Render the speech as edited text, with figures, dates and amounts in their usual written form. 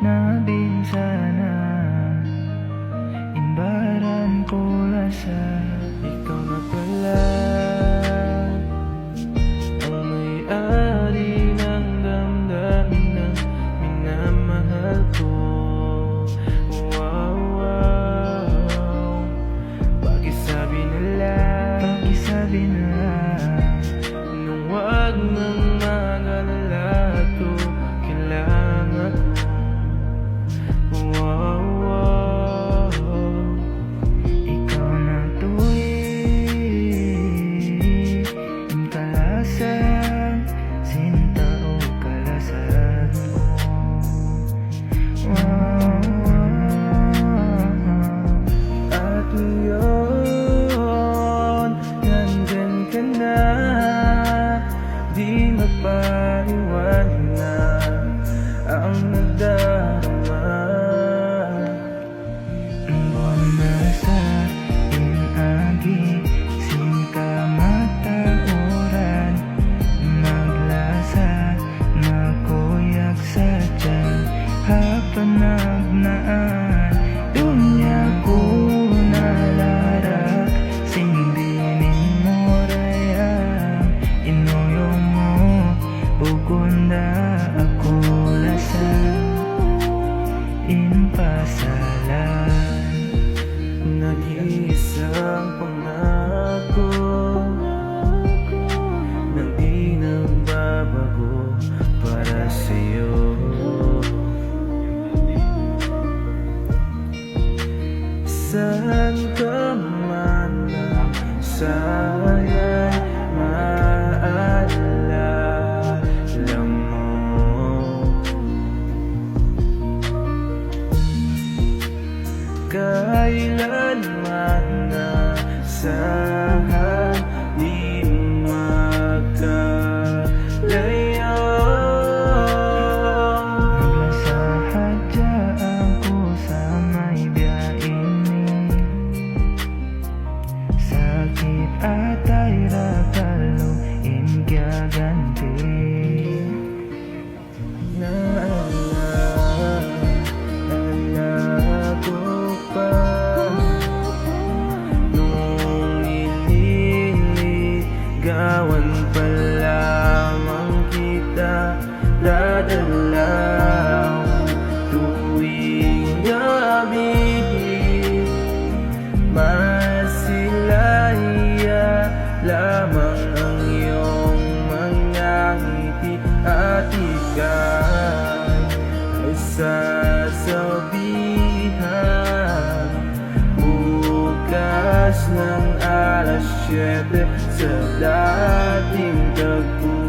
nabinsana. Imbaran ko lasa, ikaw na pala ang may-ari ng damdamin na minamahal ko. Wow, wow. Pakisabi nila nung wag nang mag-alala to, kailangan ko. Wow, wow. Ikaw na tuwing kalasan, sinta o kalasan ko. Wow, wow. At ngayon nandyan ka na, di mapaliwanag ang nadarama. Buwan sa inagi, singkamataoran, maglasa, makuyak sa tiyan, hapanagnaan, dunya ko nalarak, sindinin mo raya, inoyong mo, bukunda ako lasa, inpasalan. Nag-iisang pangako na di nagbabago para sa'yo. Saan ka man saya'y maalala mo. Kailanman nasahan, di magkalayo. Naglasahadya ako sa may biyain, sakit at ay rakalo, imgaganti. Naalala ko pa nung nililigawan pa lamang kita, dadalaw tuwing gabi, masilahiya lamang ang iyong mga ngiti, at ika'y sasabihan bukas ng alas 7 sa dating tagpo.